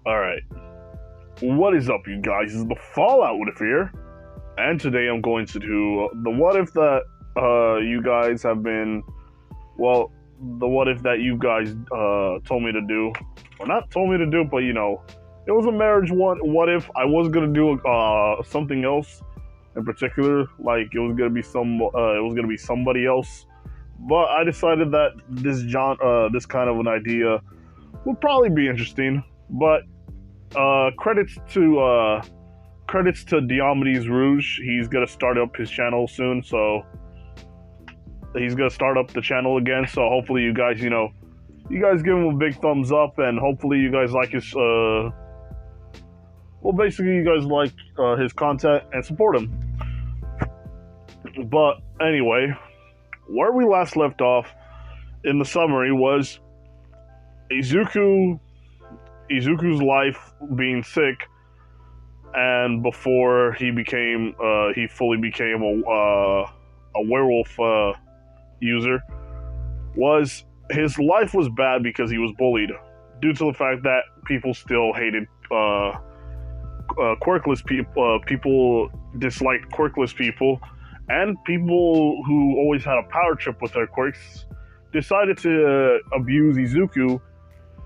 Alright. What is up, you guys? This is the Fallout with here. And today I'm going to do the what if that you guys have been. Well, the what if that you guys told me to do. Or not told me to do, but you know. It was a marriage one. What if I was going to do something else in particular? Like, it was going to be somebody else. But I decided that this kind of an idea would probably be interesting. But credits to Diomedes Rouge. He's gonna start up his channel soon, so he's gonna start up the channel again. So hopefully you guys give him a big thumbs up, and hopefully you guys like his basically you guys like his content and support him. But anyway, where we last left off in the summary was Izuku's life being sick, and before he fully became a werewolf user, was his life was bad because he was bullied due to the fact that people still hated quirkless people. People disliked quirkless people, and people who always had a power trip with their quirks decided to abuse Izuku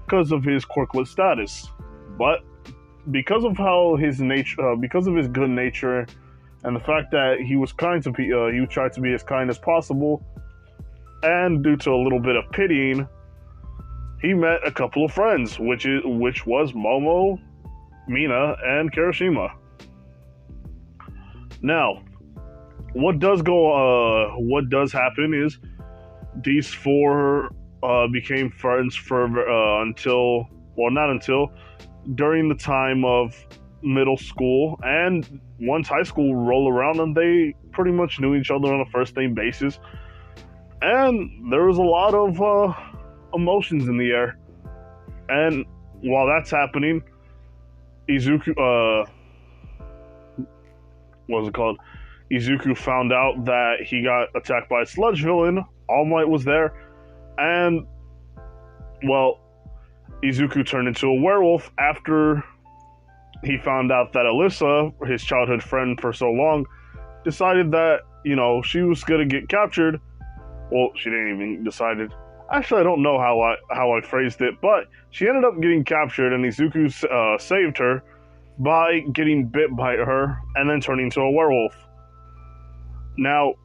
because of his quirkless status. But because of his good nature and the fact that he was kind to he tried to be as kind as possible, and due to a little bit of pitying, he met a couple of friends, which was Momo, Mina, and Kirishima. Now, what does happen is these four became friends during the time of middle school, and once high school rolled around, and they pretty much knew each other on a first name basis, and there was a lot of emotions in the air. And while that's happening, Izuku found out that he got attacked by a sludge villain. All Might was there, and well, Izuku turned into a werewolf after he found out that Alyssa, his childhood friend for so long, decided that, she was gonna get captured. Well, she didn't even decide it. Actually, I don't know how I phrased it, but she ended up getting captured, and Izuku saved her by getting bit by her and then turning into a werewolf. Now,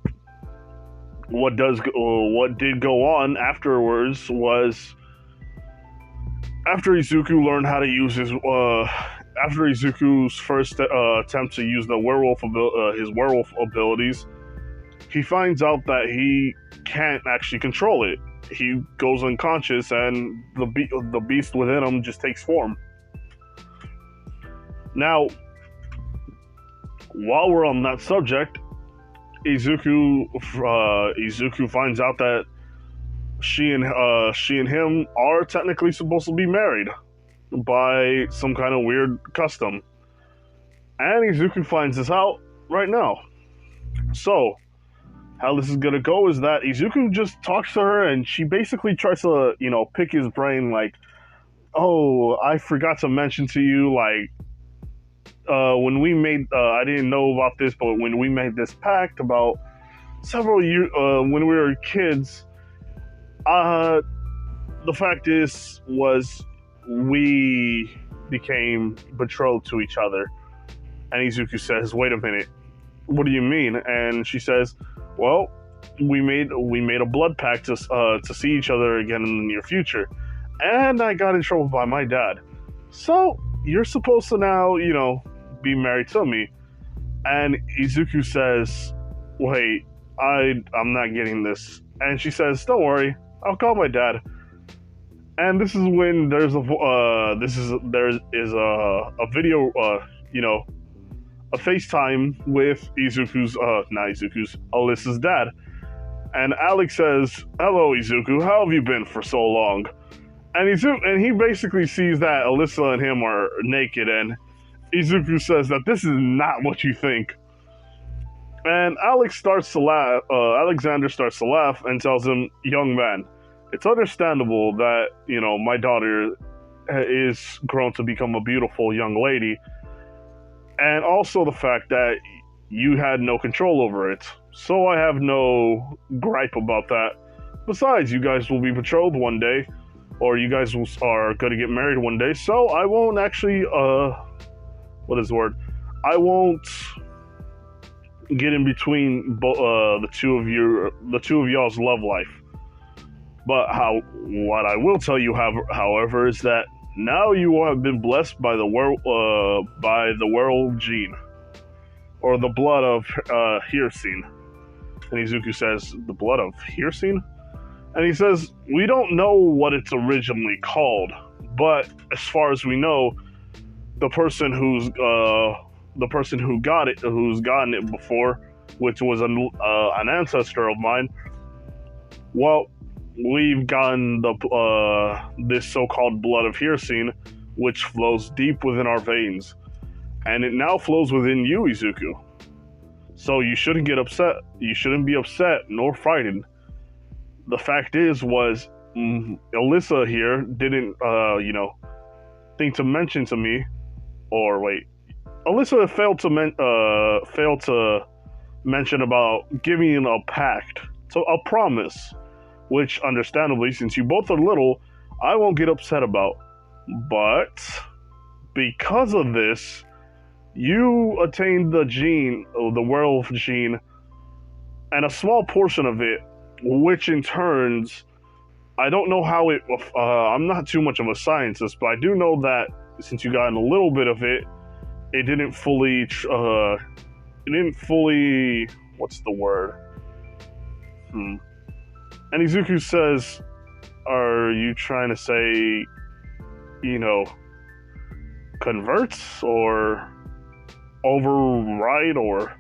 what did go on afterwards was, after Izuku learned how to use after Izuku's first attempt to use his werewolf abilities, he finds out that he can't actually control it. He goes unconscious, and the beast within him just takes form. Now, while we're on that subject, Izuku finds out that she and him are technically supposed to be married by some kind of weird custom, and Izuku finds this out right now. So, how this is gonna go is that Izuku just talks to her, and she basically tries to, pick his brain, like, oh, I forgot to mention to you, like, when we made, I didn't know about this, but when we made this pact about several years, when we were kids, the fact was we became betrothed to each other. And Izuku says, wait a minute, what do you mean? And she says, well, we made a blood pact to see each other again in the near future. And I got in trouble by my dad. So you're supposed to now, be married to me. And Izuku says, wait, I'm not getting this. And she says, don't worry, I'll call my dad. And this is when there is a video, a FaceTime with Alyssa's dad. And Alex says, hello, Izuku, how have you been for so long? And he basically sees that Alyssa and him are naked, and Izuku says that this is not what you think. And Alexander starts to laugh and tells him, young man, it's understandable that, my daughter is grown to become a beautiful young lady, and also the fact that you had no control over it. So I have no gripe about that. Besides, you guys will be betrothed one day, or you guys are going to get married one day, so I won't actually, what is the word? I won't get in between the two of y'all's love life. But what I will tell you, however, is that now you have been blessed by the werewolf gene, or the blood of Hirsine. And Izuku says, the blood of Hirsine? And he says, we don't know what it's originally called, but as far as we know, the person who's gotten it before, which was an ancestor of mine, well, we've gotten this so-called blood of Hirsine, which flows deep within our veins, and it now flows within you, Izuku. So you shouldn't get upset. You shouldn't be upset nor frightened. The fact is, Alyssa here didn't, think to mention to me, or wait, Alyssa failed to mention about giving a pact, so a promise, which, understandably, since you both are little, I won't get upset about. But because of this, you attained the gene, the werewolf gene, and a small portion of it, which in turns, I don't know how it, I'm not too much of a scientist, but I do know that since you got a little bit of it, it didn't fully, what's the word? And Izuku says, are you trying to say, converts, or override, or...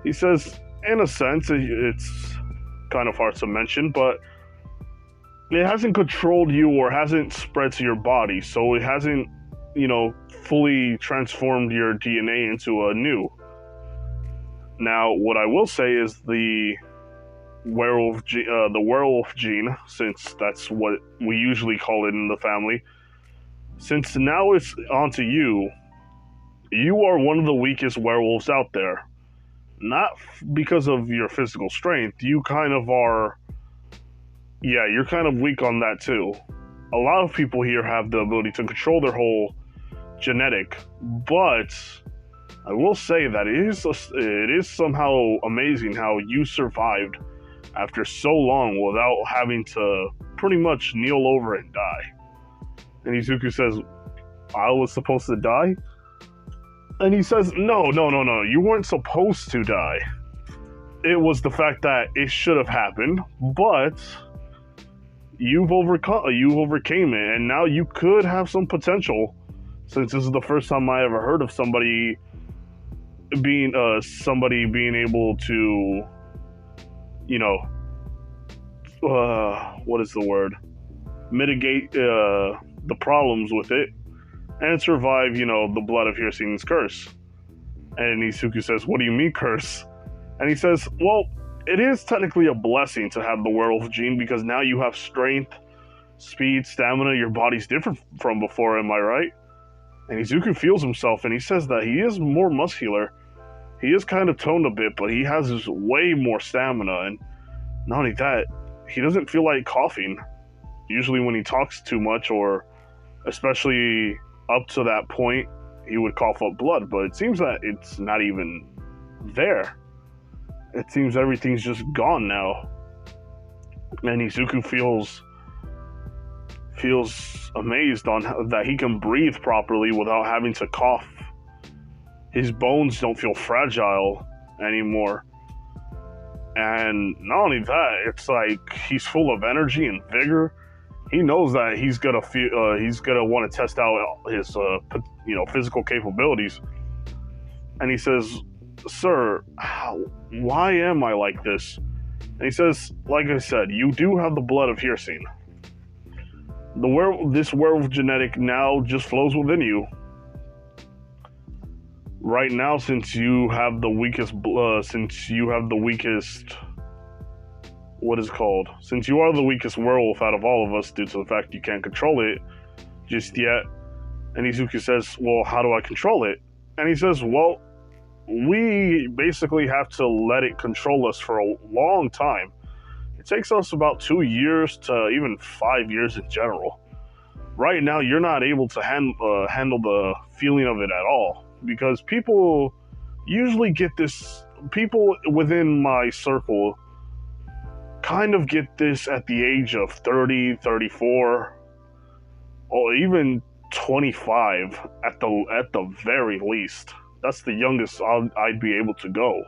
He says, in a sense, it's kind of hard to mention, but it hasn't controlled you or hasn't spread to your body, so it hasn't, fully transformed your DNA into a new. Now, what I will say is the werewolf gene, since that's what we usually call it in the family, since now it's onto you, you are one of the weakest werewolves out there. Not because of your physical strength, you kind of are, you're kind of weak on that too. A lot of people here have the ability to control their whole genetic, but I will say that it is somehow amazing how you survived after so long without having to pretty much kneel over and die. And Izuku says, I was supposed to die? And he says, no, you weren't supposed to die. It was the fact that it should have happened, but you've overcame it, and now you could have some potential, since this is the first time I ever heard of somebody being able to, what is the word? Mitigate the problems with it and survive, the blood of Hirsine's curse. And Izuku says, what do you mean curse? And he says, well, it is technically a blessing to have the werewolf gene, because now you have strength, speed, stamina. Your body's different from before, am I right? And Izuku feels himself, and he says that he is more muscular. He is kind of toned a bit, but he has way more stamina, and not only that, he doesn't feel like coughing. Usually when he talks too much, or especially up to that point, he would cough up blood, but it seems that it's not even there. It seems everything's just gone now. And Izuku feels amazed on that he can breathe properly without having to cough. His bones don't feel fragile anymore. And not only that, it's like he's full of energy and vigor. He knows that he's gonna want to test out his physical capabilities. And he says, "Sir, why am I like this?" And he says, "Like I said, you do have the blood of Hirsine. This werewolf genetic now just flows within you. Right now, since you have the weakest, what is it called? Since you are the weakest werewolf out of all of us due to the fact you can't control it just yet. And Izuku says, well, how do I control it? And he says, well, we basically have to let it control us for a long time. It takes us about 2 years to even 5 years in general. Right now, you're not able to handle the feeling of it at all, because people usually get this, people within my circle kind of get this at the age of 30, 34, or even 25 at the very least. That's the youngest I'd be able to go.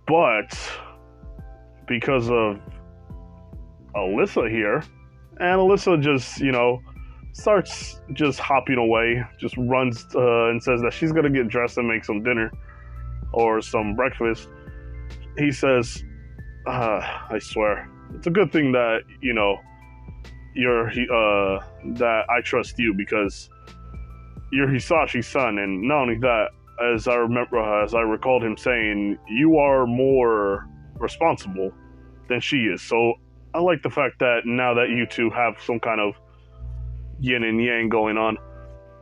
But because of Alyssa here, and Alyssa just, starts just hopping away, just runs and says that she's gonna get dressed and make some dinner or some breakfast. He says, I swear, it's a good thing that, that I trust you, because you're Hisashi's son, and not only that, as I recalled him saying, you are more responsible than she is. So I like the fact that now that you two have some kind of yin and yang going on.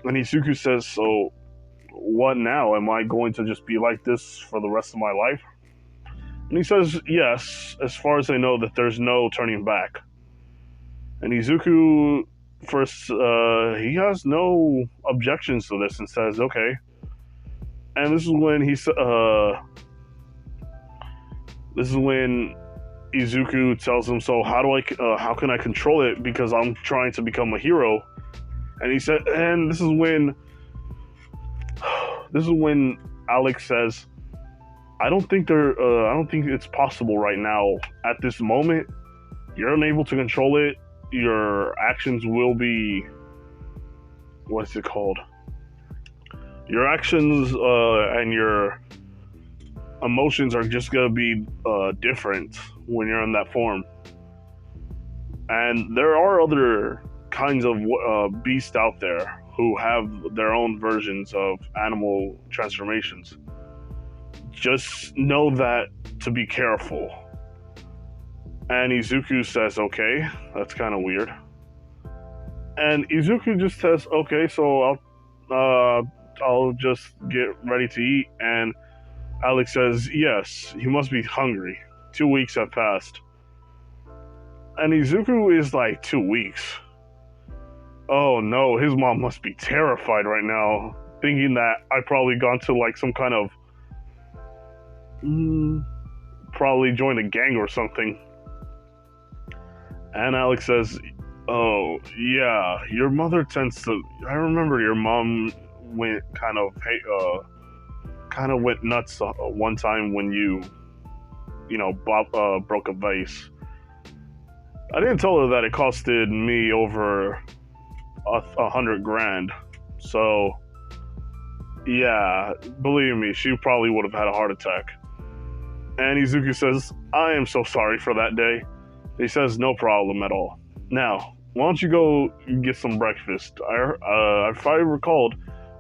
And Izuku says, so what now? Am I going to just be like this for the rest of my life? And he says, yes, as far as I know, that there's no turning back. And Izuku first, he has no objections to this and says, okay. And this is when Izuku tells him, so how can I control it, because I'm trying to become a hero. And he said, and this is when Alex says, I don't think it's possible right now. At this moment, you're unable to control it. Your actions will be, what's it called? Your actions and your emotions are just gonna be different when you're in that form. And there are other kinds of beasts out there who have their own versions of animal transformations. Just know that to be careful. And Izuku says, okay, that's kind of weird. And Izuku just says, okay, so I'll just get ready to eat. And Alex says, yes, you must be hungry. 2 weeks have passed. And Izuku is like, 2 weeks? Oh no, his mom must be terrified right now, thinking that I probably gone to like some kind of, probably joined a gang or something. And Alex says, oh, yeah, your mother tends to, I remember your mom went kind of went nuts one time when you broke a vase. I didn't tell her that it costed me over $100,000. So, yeah, believe me, she probably would have had a heart attack. And Izuku says, I am so sorry for that day. He says, no problem at all. Now, why don't you go get some breakfast? If I recalled,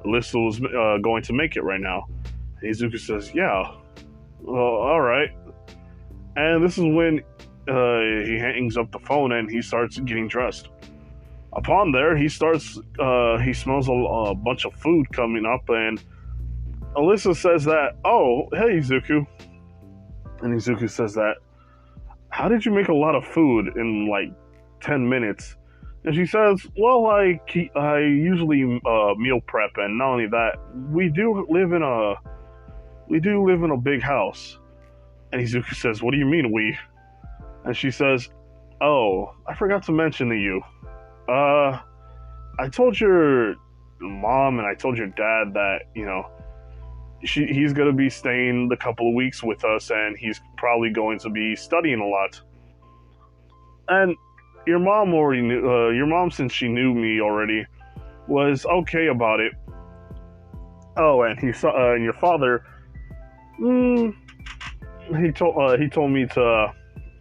Alyssa was going to make it right now. And Izuku says, yeah, all right. And this is when he hangs up the phone and he starts getting dressed. Upon there, he smells a bunch of food coming up, and Alyssa says that, oh, hey, Izuku. And Izuku says that, how did you make a lot of food in like 10 minutes? And she says, well, I usually meal prep, and not only that, we do live in a big house. And Izuku says, what do you mean we? And she says, oh, I forgot to mention to you. I told your mom and I told your dad that, he's going to be staying the couple of weeks with us, and he's probably going to be studying a lot. And your mom already knew, since she knew me already, was okay about it. Oh, and and your father, he told me to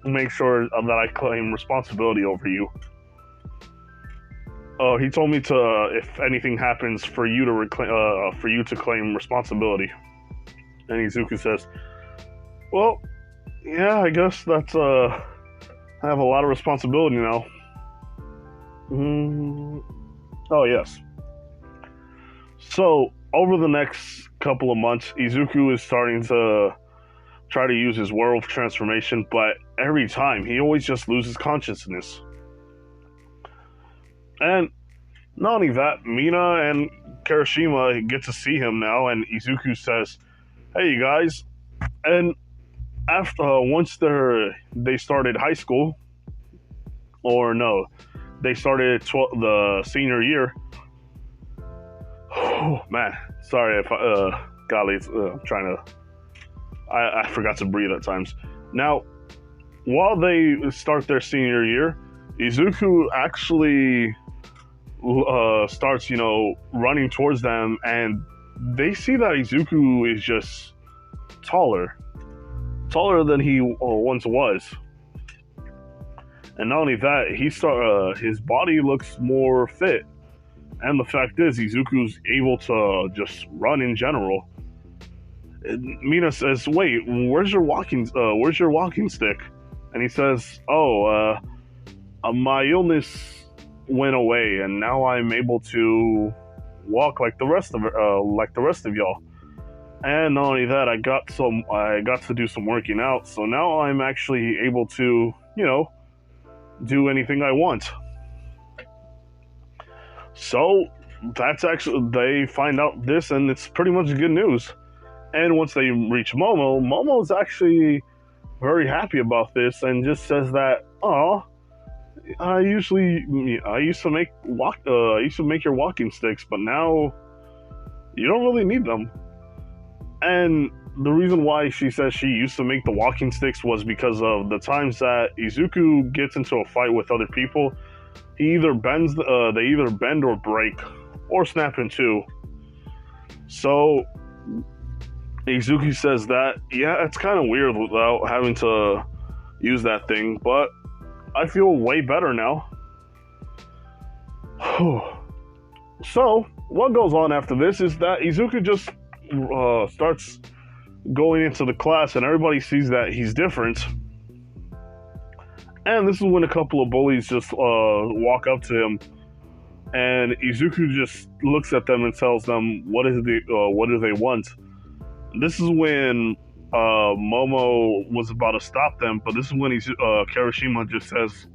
make sure that I claim responsibility over you. He told me to, if anything happens, for you to claim responsibility. And Izuku says, well, Yeah, I guess that's I have a lot of responsibility now. Mm. Oh yes. So over the next couple of months, Izuku is starting to try to use his werewolf transformation, but every time he always just loses consciousness. And not only that, Mina and Kirishima get to see him now, and Izuku says, "Hey, you guys!" And after once they started high school, or no, they started the senior year. Oh man, sorry if golly, I'm trying to. I forgot to breathe at times. Now, while they start their senior year, Izuku actually starts, running towards them, and they see that Izuku is just taller than he once was. And not only that, his body looks more fit. And the fact is, Izuku's able to just run in general. And Mina says, "Wait, where's your walking stick?" And he says, "Oh, my illness went away, and now I'm able to walk like the rest of y'all. And not only that, I got to do some working out, so now I'm actually able to, do anything I want." So that's actually, they find out this, and it's pretty much good news. And once they reach Momo's actually very happy about this and just says that, "Oh, I used to make your walking sticks, but now you don't really need them." And the reason why she says she used to make the walking sticks was because of the times that Izuku gets into a fight with other people. They either bend or break, or snap in two. So Izuku says that, yeah, it's kind of weird without having to use that thing, but I feel way better now. So what goes on after this is that Izuku just starts going into the class, and everybody sees that he's different. And this is when a couple of bullies just walk up to him, and Izuku just looks at them and tells them what do they want. This is when Momo was about to stop them, but this is when Kirishima just says,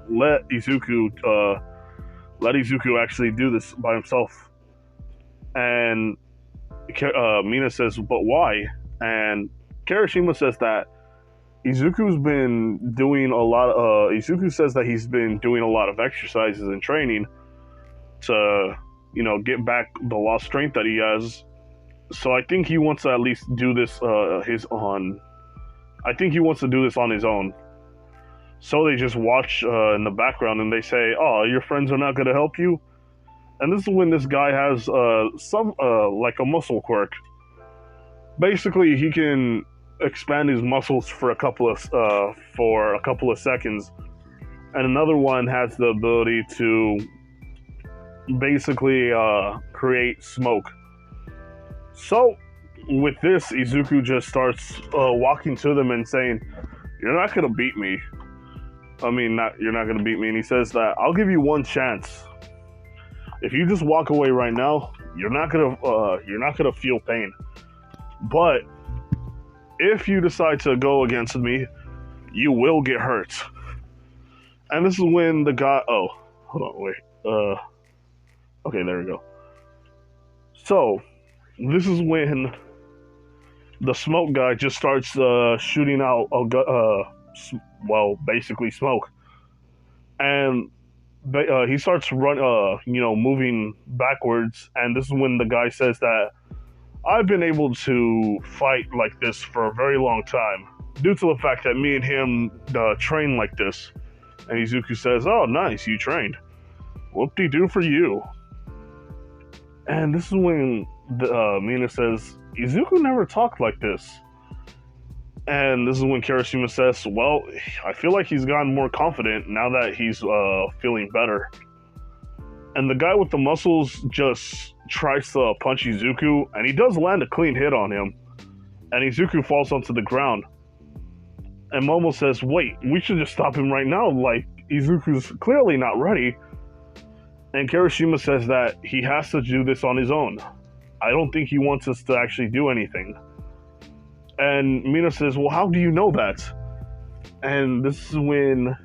let Izuku actually do this by himself. And Mina says, "But why?" And Kirishima says that Izuku says that he's been doing a lot of exercises and training to, get back the lost strength that he has. So I think he wants to at least do this I think he wants to do this on his own. So they just watch in the background, and they say, "Oh, your friends are not going to help you?" And this is when this guy has some like a muscle quirk. Basically, he can expand his muscles for a couple of seconds, and another one has the ability to basically create smoke. So with this, Izuku just starts walking to them and saying, "You're not gonna beat me. You're not gonna beat me." And he says that, "I'll give you one chance. If you just walk away right now, you're not gonna feel pain. But if you decide to go against me, you will get hurt." And this is when the guy. Oh, hold on, wait. Okay, there we go. So this is when the smoke guy just starts shooting out basically smoke, and he starts moving backwards. And this is when the guy says that, "I've been able to fight like this for a very long time due to the fact that me and him train like this." And Izuku says, "Oh, nice, you trained. Whoop-de-doo for you." And this is when Mina says, "Izuku never talked like this." And this is when Kirishima says, "Well, I feel like he's gotten more confident now that he's feeling better." And the guy with the muscles just tries to punch Izuku, and he does land a clean hit on him. And Izuku falls onto the ground. And Momo says, wait, we should just stop him right now. Like, Izuku's clearly not ready. And Kirishima says that he has to do this on his own. I don't think he wants us to actually do anything. And Mina says, well, how do you know that? And this is when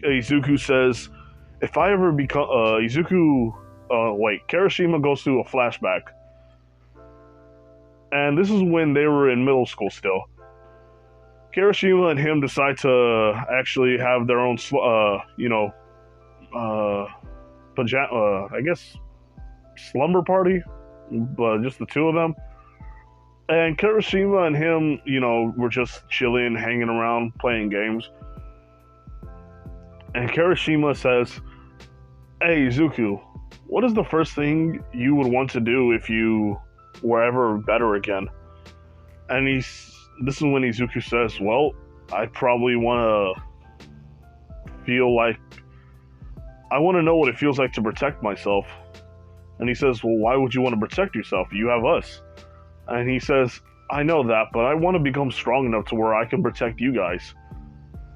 Izuku says, if I ever become... Kirishima goes through a flashback. And this is when they were in middle school still. Kirishima and him decide to actually have their own, slumber party, but just the two of them. And Kirishima and him, were just chilling, hanging around, playing games. And Kirishima says, hey, Izuku, what is the first thing you would want to do if you were ever better again? And this is when Izuku says, well, I probably want to feel like... I want to know what it feels like to protect myself. And he says, well, why would you want to protect yourself? You have us. And he says, I know that, but I want to become strong enough to where I can protect you guys.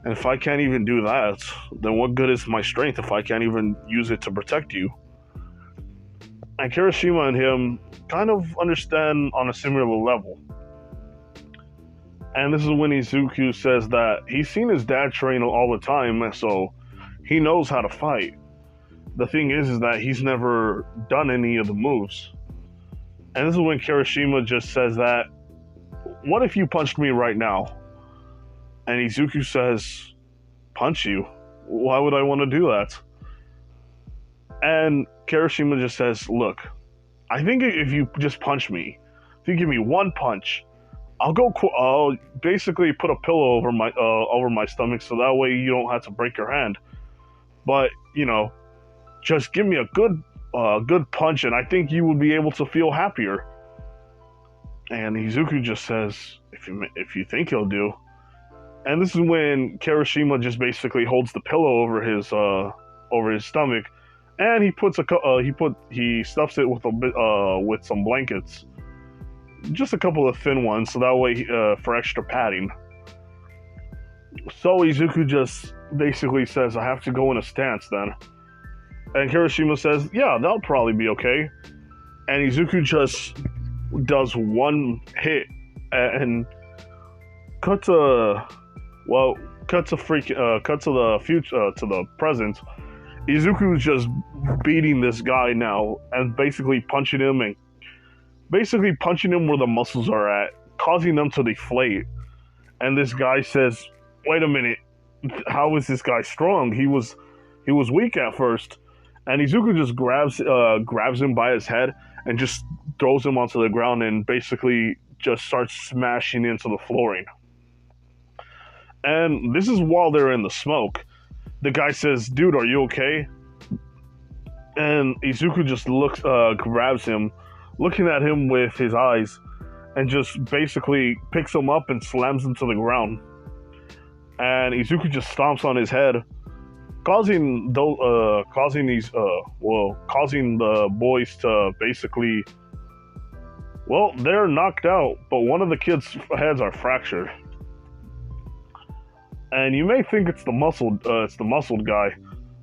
And if I can't even do that, then what good is my strength if I can't even use it to protect you? And Kirishima and him kind of understand on a similar level. And this is when Izuku says that he's seen his dad train all the time, so he knows how to fight. The thing is that he's never done any of the moves. And this is when Kirishima just says that, what if you punched me right now? And Izuku says, punch you? Why would I want to do that? And Kirishima just says, look, I think if you just punch me, if you give me one punch, I'll basically put a pillow over my stomach so that way you don't have to break your hand. But, just give me a good punch and I think you would be able to feel happier. And Izuku just says, if you think he'll do. And this is when Kirishima just basically holds the pillow over his stomach, and he stuffs it with some blankets, just a couple of thin ones, so that way for extra padding. So Izuku just basically says, I have to go in a stance then. And Kirishima says, yeah, that'll probably be okay. And Izuku just does one hit and cut to the future, to the present. Izuku's just beating this guy now and basically punching him where the muscles are at, causing them to deflate. And this guy says, wait a minute, how is this guy strong? He was weak at first. And Izuku just grabs him by his head and just throws him onto the ground and basically just starts smashing into the flooring. And this is while they're in the smoke. The guy says, dude, are you okay? And Izuku just grabs him, looking at him with his eyes, and just basically picks him up and slams him to the ground. And Izuku just stomps on his head, causing the boys to basically, they're knocked out, but one of the kids' heads are fractured. And you may think it's the muscled guy,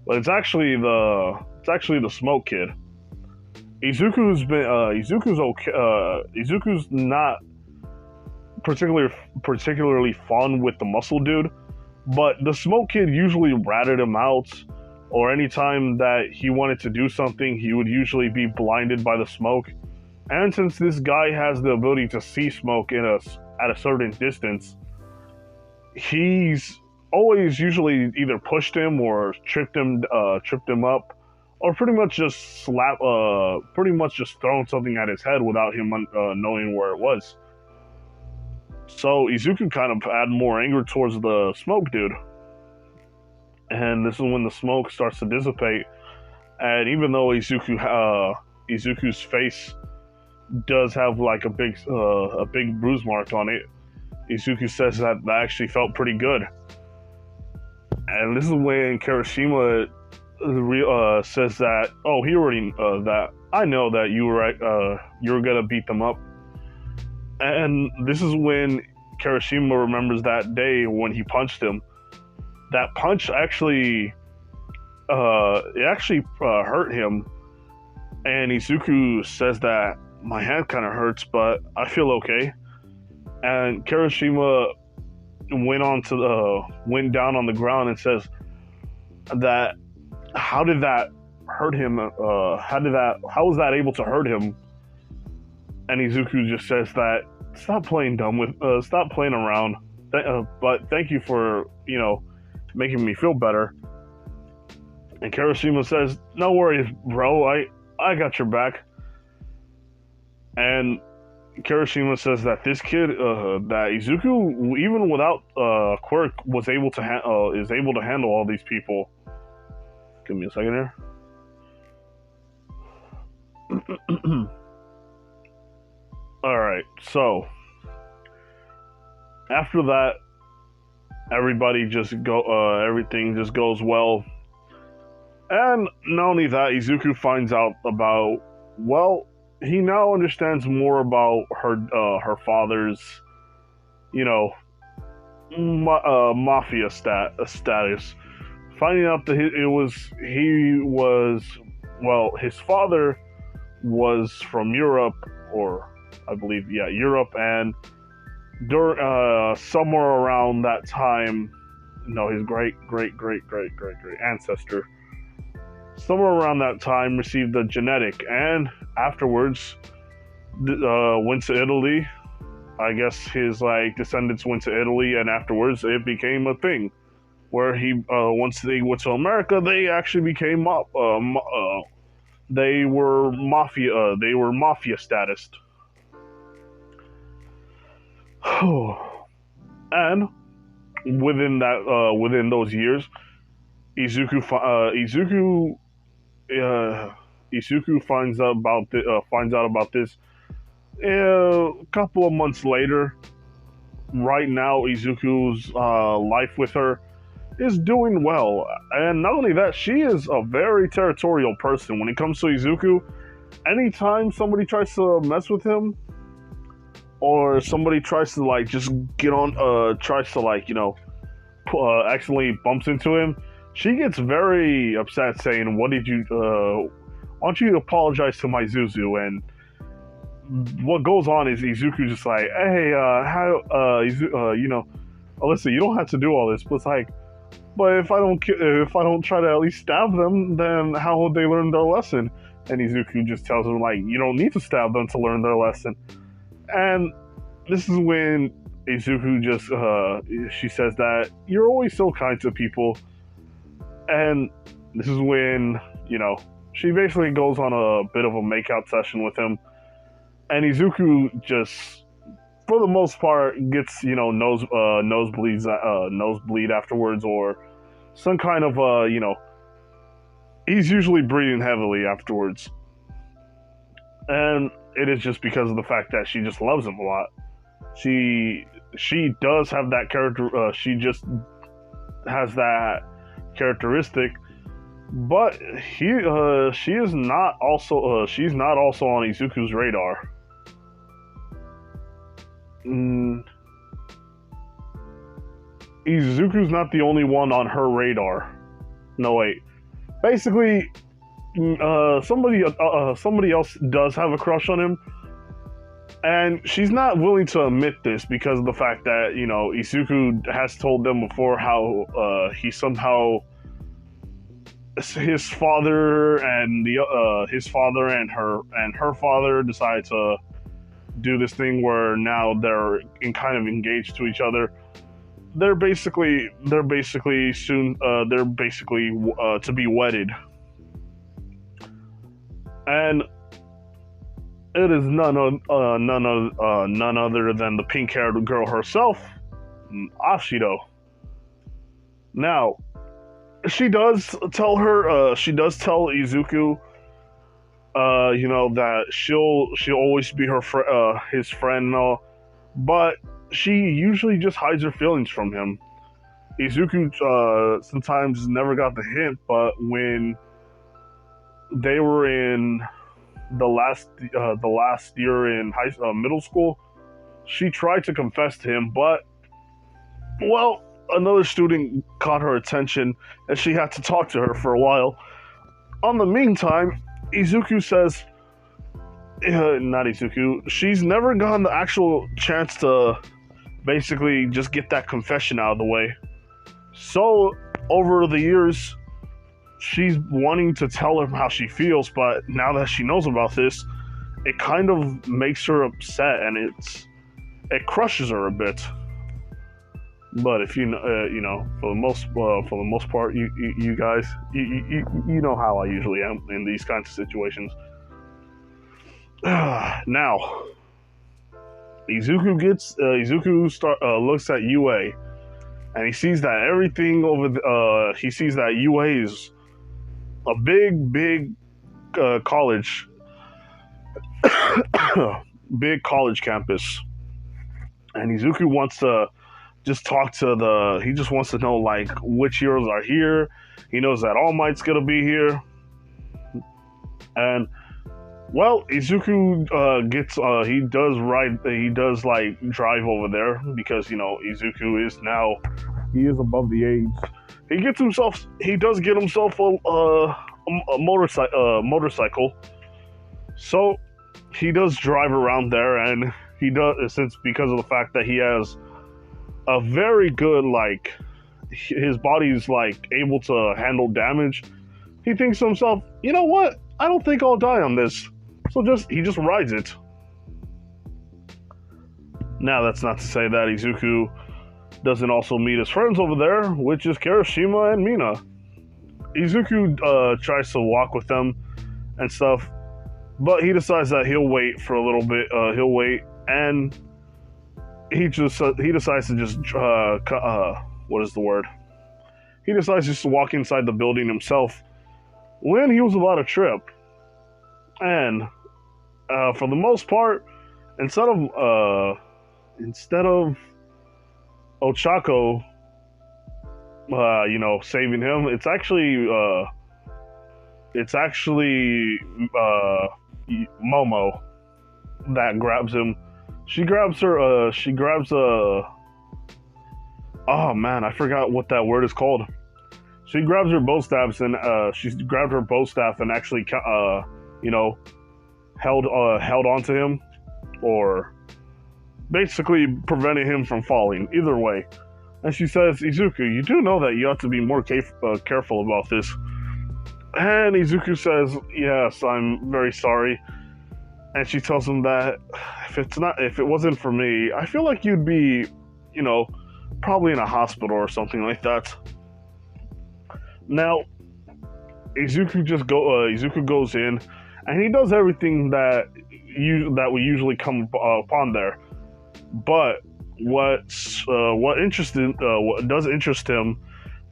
but it's actually the smoke kid. Izuku's okay. Izuku's not particularly fond with the muscle dude, but the smoke kid usually ratted him out, or anytime that he wanted to do something, he would usually be blinded by the smoke. And since this guy has the ability to see smoke at a certain distance, he's always usually either pushed him or tripped him up, or pretty much just thrown something at his head without him knowing where it was. So Izuku kind of had more anger towards the smoke dude. And this is when the smoke starts to dissipate. And even though Izuku's face does have like a big bruise mark on it, Izuku says that actually felt pretty good. And this is when Kirishima says that, oh, he already that I know that you were gonna beat them up. And this is when Kirishima remembers that day when he punched him. That punch actually, hurt him. And Izuku says that my hand kind of hurts, but I feel okay. And Kirishima went down on the ground and says that how did that hurt him? How was that able to hurt him? And Izuku just says that stop playing around. But thank you for making me feel better. And Kirishima says, no worries, bro. I got your back. And Kirishima says that this kid, that Izuku, even without quirk, is able to handle all these people. Give me a second here. All right, so after that, everything just goes well. And not only that, Izuku finds out about, he now understands more about her father's, mafia status. Finding out that his father was from Europe, or I believe, Europe, and somewhere around that time, his great ancestor, somewhere around that time, received a genetic, and afterwards went to Italy. I guess his descendants went to Italy, and afterwards it became a thing where once they went to America, they actually became they were mafia status. And within those years, Izuku finds out about this a couple of months later. Right now, Izuku's life with her is doing well, and not only that, she is a very territorial person. When it comes to Izuku, anytime somebody tries to mess with him, or somebody tries to just get on, accidentally bumps into him, she gets very upset, saying, "What did you? Why don't you apologize to my Zuzu?" And what goes on is Izuku just like, "Hey, Alyssa, you don't have to do all this." But it's but if I don't try to at least stab them, then how would they learn their lesson? And Izuku just tells him you don't need to stab them to learn their lesson. And this is when Izuku she says that you're always so kind to people. And this is when, she basically goes on a bit of a makeout session with him. And Izuku just, for the most part, gets, nosebleed afterwards, or some kind of, he's usually breathing heavily afterwards. And it is just because of the fact that she just loves him a lot. She does have that character, she just has that characteristic, but she's not also on Izuku's radar. Izuku's not the only one on her radar. No, wait. Basically, somebody else does have a crush on him, and she's not willing to admit this because of the fact that Izuku has told them before how he somehow, his father and her father decided to do this thing where now they're kind of engaged to each other. They're basically to be wedded. And it is none other than the pink-haired girl herself, Ashido. Now, she does tell Izuku, that she'll always be his friend and all, but she usually just hides her feelings from him. Izuku sometimes never got the hint, but when they were in the last year in middle school, she tried to confess to him, but, well, another student caught her attention, and she had to talk to her for a while. On the meantime, Izuku says, not Izuku, she's never gotten the actual chance to basically just get that confession out of the way. So, over the years, she's wanting to tell him how she feels, but now that she knows about this, it kind of makes her upset, and it crushes her a bit. But if you know, for the most part, you guys, you know how I usually am in these kinds of situations. Now, Izuku looks at UA, and he sees that everything he sees that UA is a big college, big college campus, and Izuku wants to just talk to he just wants to know, like, which heroes are here. He knows that All Might's gonna be here, and, well, Izuku he does like drive over there because, you know, Izuku is above the age. He does get himself a motorcycle. So he does drive around there, and he does, because of the fact that he has a very good, like, his body's like able to handle damage. He thinks to himself, you know what? I don't think I'll die on this. So he just rides it. Now, that's not to say that Izuku doesn't also meet his friends over there, which is Kirishima and Mina. Izuku tries to walk with them and stuff, but he decides that he'll wait for a little bit. He'll wait, and he decides to just what is the word? He decides just to walk inside the building himself when he was about to trip. And for the most part, instead of Ochako, saving him, it's actually Momo that grabs him. She grabs oh man, I forgot what that word is called. She grabs her bow staffs, and she's grabbed her bow staff and actually held onto him, or basically prevented him from falling. Either way. And she says, Izuku, you do know that you have to be more careful about this. And Izuku says, yes, I'm very sorry. And she tells him that if it wasn't for me, I feel like you'd be, probably in a hospital or something like that. Now, Izuku goes in, and he does everything that we usually come upon there. But what does interest him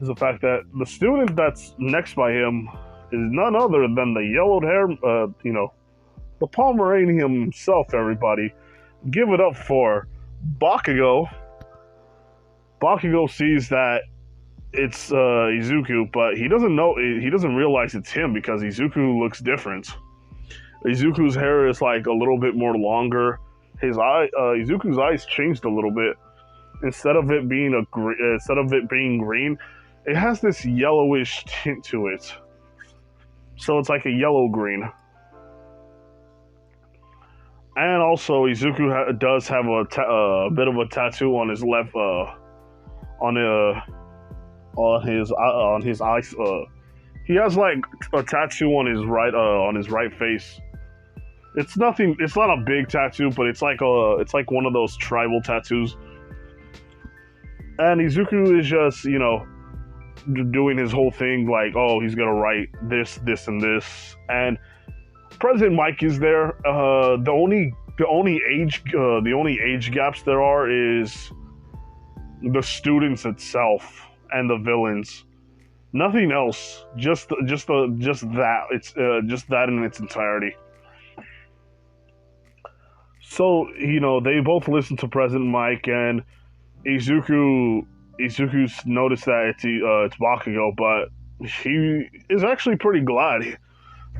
is the fact that the student that's next by him is none other than the yellowed hair, the Pomeranian himself, everybody. Give it up for Bakugo. Bakugo sees that it's Izuku, but he doesn't realize it's him because Izuku looks different. Izuku's hair is like a little bit more longer. Izuku's eyes changed a little bit. Instead of it being green, it has this yellowish tint to it. So it's like a yellow green. And also, Izuku does have a bit of a tattoo on his left, on his eyes. He has like a tattoo on his right face. It's not a big tattoo, but it's like one of those tribal tattoos. And Izuku is just, doing his whole thing, like, oh, he's gonna write this, and this. And President Mike is there. The only age gaps there are is the students itself and the villains. Nothing else. Just that. It's just that in its entirety. So, they both listen to President Mike, and Izuku's noticed that it's Bakugo, but he is actually pretty glad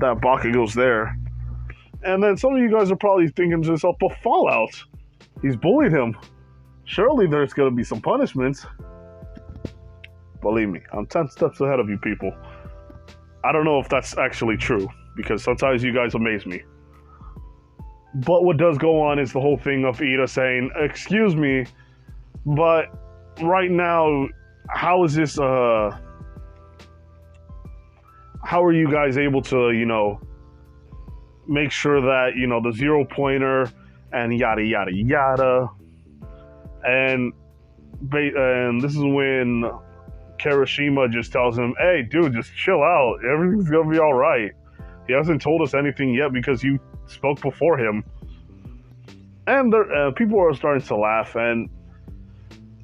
that Bakugo's there. And then some of you guys are probably thinking to yourself, but Fallout, He's bullied him. Surely there's gonna be some punishments. Believe me, I'm 10 steps ahead of you people. I don't know if that's actually true, because sometimes you guys amaze me. But what does go on is the whole thing of Ida saying, excuse me, but right now, how is this, how are you guys able to, you know, make sure that, you know, the 0-pointer and yada, yada, yada. And this is when Kirishima just tells him, hey, dude, just chill out. Everything's going to be all right. He hasn't told us anything yet because you spoke before him. And people are starting to laugh. And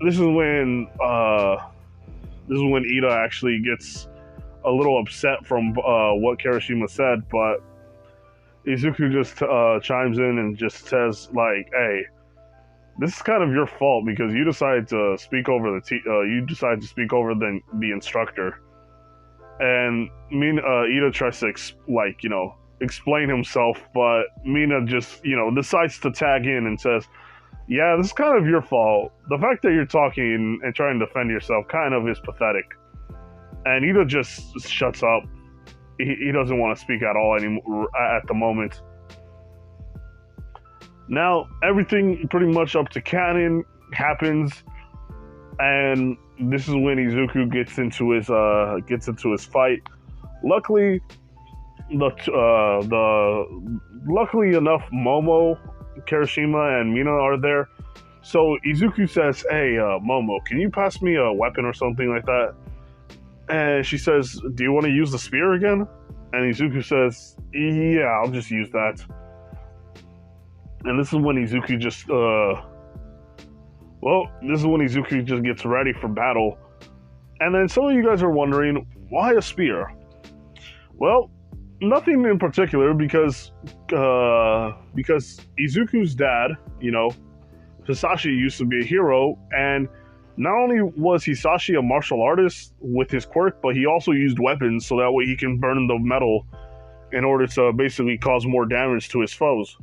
this is when Ida actually gets a little upset from what Kirishima said. But Izuku just chimes in and just says, like, hey, this is kind of your fault because you decided to speak over the instructor. And Ida tries to explain himself, but Mina just, you know, decides to tag in and says, yeah, this is kind of your fault. The fact that you're talking and trying to defend yourself kind of is pathetic. And Ida just shuts up. He doesn't want to speak at all anymore at the moment. Now, everything pretty much up to canon happens, and this is when Izuku gets into his fight. Luckily, luckily enough, Momo, Kirishima, and Mina are there. So Izuku says, "Hey, Momo, can you pass me a weapon or something like that?" And she says, "Do you want to use the spear again?" And Izuku says, "Yeah, I'll just use that." And this is when Izuku just, gets ready for battle. And then some of you guys are wondering, why a spear? Well, nothing in particular, because Izuku's dad, you know, Hisashi used to be a hero, and not only was Hisashi a martial artist with his quirk, but he also used weapons so that way he can burn the metal in order to basically cause more damage to his foes.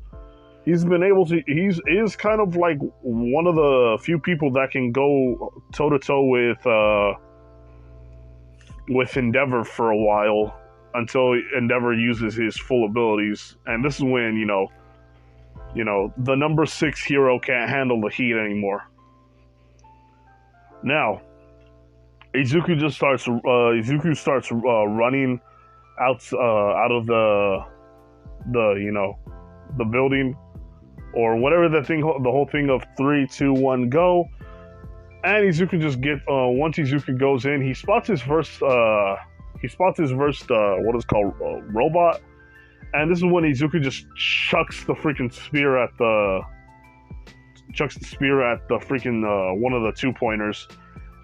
He's is kind of like one of the few people that can go toe-to-toe with Endeavor for a while until Endeavor uses his full abilities. And this is when, you know, the number 6 hero can't handle the heat anymore. Now, Izuku starts running out of the building, or whatever the whole thing of 3, 2, 1, go. And Izuku just once Izuku goes in, he spots his first what is called robot. And this is when Izuku just chucks the spear at the freaking one of the 2-pointers,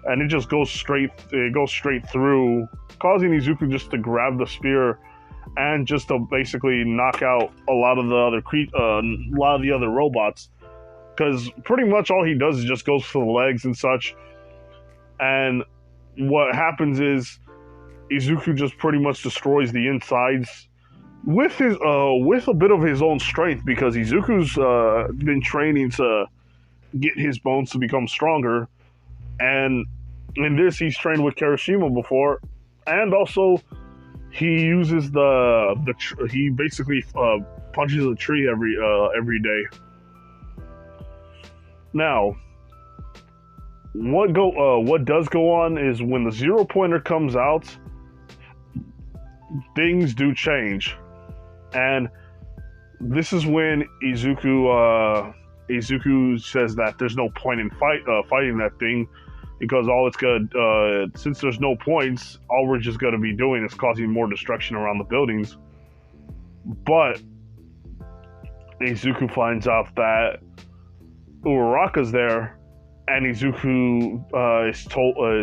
and it just goes straight through, causing Izuku just to grab the spear and just to basically knock out a lot of the other robots, because pretty much all he does is just goes for the legs and such. And what happens is Izuku just pretty much destroys the insides with a bit of his own strength, because Izuku's been training to get his bones to become stronger, and in this he's trained with Kirishima before, and also he uses he basically punches a tree every day. Now, what does go on is when the 0-pointer comes out, things do change, and this is when Izuku says that there's no point in fighting that thing, because all it's gonna, since there's no points, all we're just gonna be doing is causing more destruction around the buildings. But Izuku finds out that Uraraka's there, and Izuku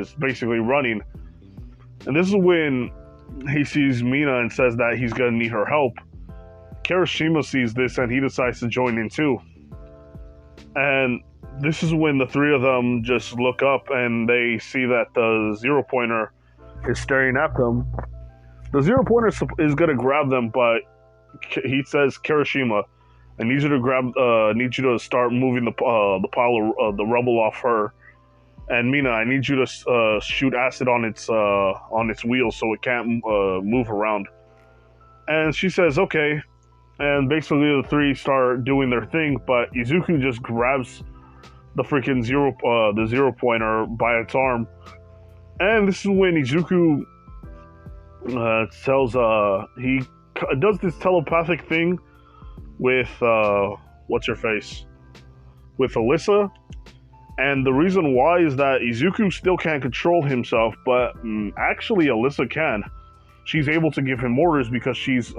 is basically running. And this is when he sees Mina and says that he's gonna need her help. Kirishima sees this and he decides to join in too. And this is when the three of them just look up and they see that the 0-pointer is staring at them. The 0-pointer is going to grab them, but he says Kirishima. I need you to need you to start moving the pile of the rubble off her. And Mina, I need you to shoot acid on its wheels so it can't move around. And she says, okay. And basically the three start doing their thing, but Izuku just grabs the freaking zero pointer by its arm. And this is when Izuku tells he does this telepathic thing with what's her face? With Alyssa. And the reason why is that Izuku still can't control himself, but actually Alyssa can. She's able to give him orders because she's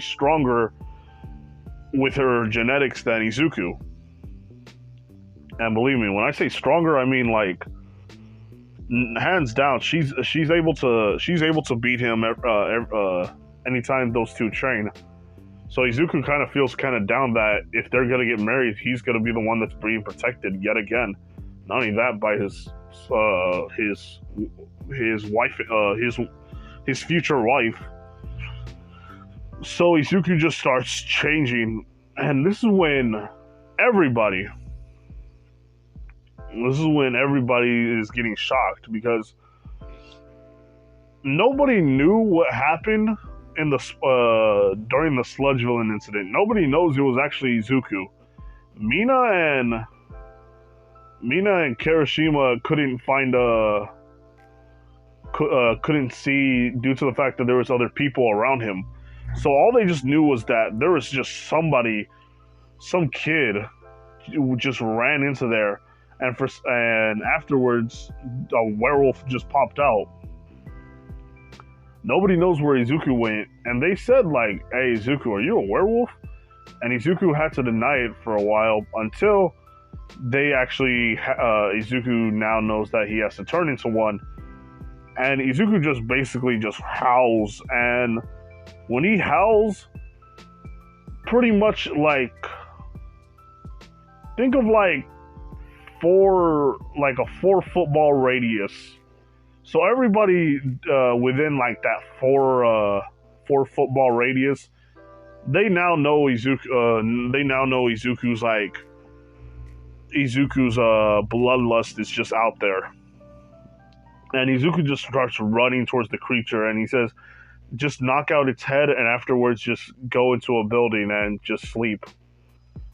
stronger with her genetics than Izuku. And believe me, when I say stronger, I mean like hands down. She's able to beat him anytime those two train. So Izuku kind of feels kind of down that if they're gonna get married, he's gonna be the one that's being protected yet again. Not only that, by his wife, his future wife. So Izuku just starts changing, and this is when everybody is getting shocked because nobody knew what happened in the during the sludge villain incident. Nobody knows it was actually Izuku. Mina and Kirishima couldn't see due to the fact that there was other people around him. So all they just knew was that there was just some kid who just ran into there, and afterwards a werewolf just popped out. Nobody knows where Izuku went, and they said like, "Hey Izuku, are you a werewolf?" And Izuku had to deny it for a while until they actually Izuku now knows that he has to turn into one, and Izuku just basically just howls. And when he howls, pretty much like, think of like a 4 football radius. So everybody within like that 4 football radius, they now know Izuku. They now know Izuku's bloodlust is just out there. And Izuku just starts running towards the creature, and he says, just knock out its head, and afterwards just go into a building and just sleep.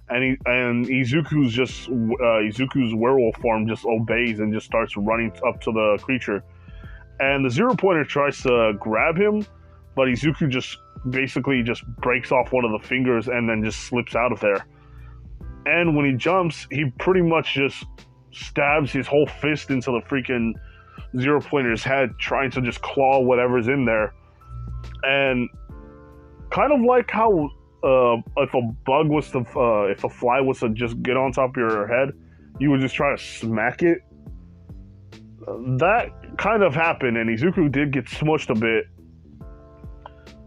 And Izuku's werewolf form just obeys and just starts running up to the creature. And the zero pointer tries to grab him, but Izuku just basically just breaks off one of the fingers and then just slips out of there. And when he jumps, he pretty much just stabs his whole fist into the freaking zero pointer's head, trying to just claw whatever's in there. And kind of like how if a fly was to just get on top of your head, you would just try to smack it. That kind of happened, and Izuku did get smushed a bit.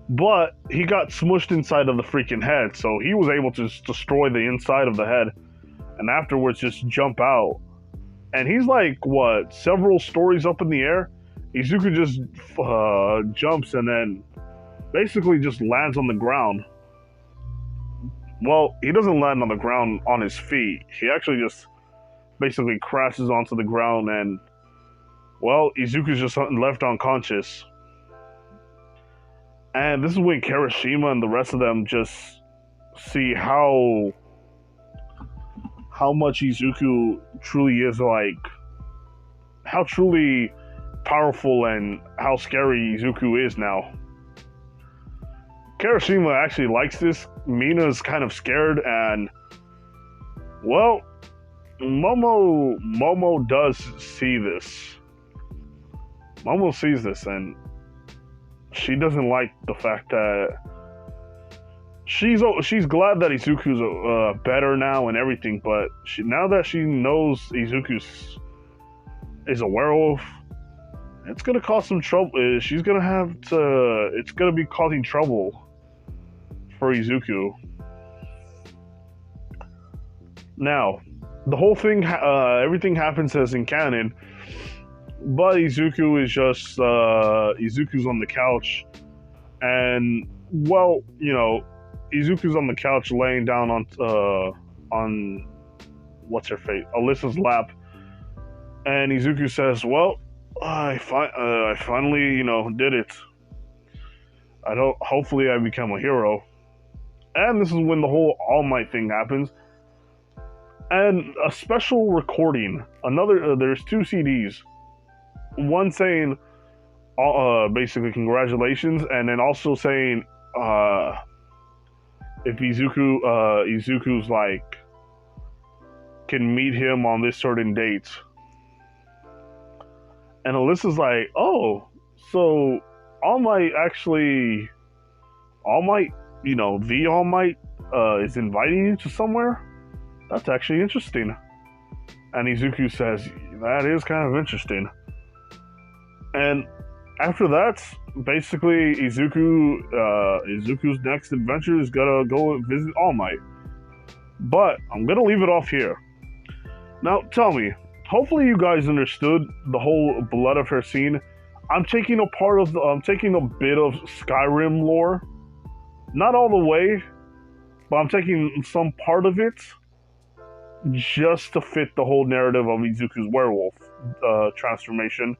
But he got smushed inside of the freaking head, so he was able to just destroy the inside of the head, and afterwards just jump out. And he's like, what, several stories up in the air? Izuku just jumps and then basically just lands on the ground. Well, he doesn't land on the ground on his feet. He actually just basically crashes onto the ground, and, well, Izuku's just left unconscious. And this is when Kirishima and the rest of them just see how much Izuku truly is, like, how truly powerful and how scary Izuku is now. Kirishima actually likes this. Mina's kind of scared, and, well, Momo does see this. Momo sees this, and she doesn't like the fact that she's glad that Izuku's better now and everything, but now that she knows Izuku is a werewolf, it's gonna cause some trouble. It's gonna be causing trouble for Izuku. Now, the whole thing, everything happens as in canon, but Izuku is just Izuku's on the couch, and, well, you know, Izuku's on the couch laying down on what's her face, Alyssa's lap, and Izuku says, "Well, I finally, did it. Hopefully I become a hero." And this is when the whole All Might thing happens. And a special recording. There's 2 CDs. One saying, basically congratulations, and then also saying, if Izuku's like, can meet him on this certain date. And Alyssa's like, oh, so All Might, the All Might, is inviting you to somewhere? That's actually interesting. And Izuku says, that is kind of interesting. And after that, basically, Izuku's next adventure is gonna go and visit All Might. But I'm gonna leave it off here. Now, tell me, hopefully you guys understood the whole Blood Affair scene. I'm taking a bit of Skyrim lore. Not all the way, but I'm taking some part of it just to fit the whole narrative of Izuku's werewolf transformation.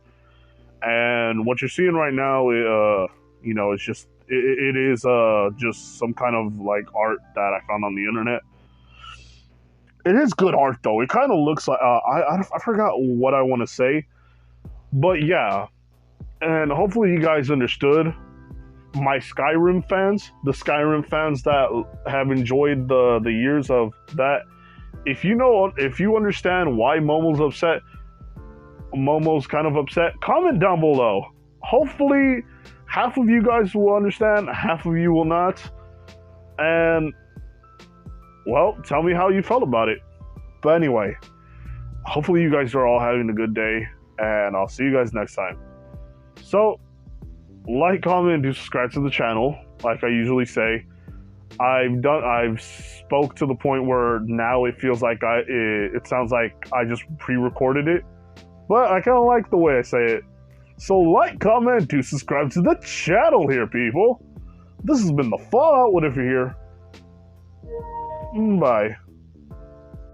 And what you're seeing right now, it's just it is just some kind of like art that I found on the internet. It is good art though. It kind of looks like I forgot what I want to say, but yeah. And hopefully you guys understood. My Skyrim fans, the Skyrim fans that have enjoyed the years of that, if you understand why Momo's kind of upset, comment down below. Hopefully half of you guys will understand, half of you will not. And well, tell me how you felt about it. But anyway, hopefully you guys are all having a good day, and I'll see you guys next time. So, like, comment, and do subscribe to the channel, like I usually say. I've spoke to the point where now it feels like it sounds like I just pre-recorded it, but I kind of like the way I say it. So like, comment, do subscribe to the channel here, people. This has been the Fallout. What if you're here? Bye.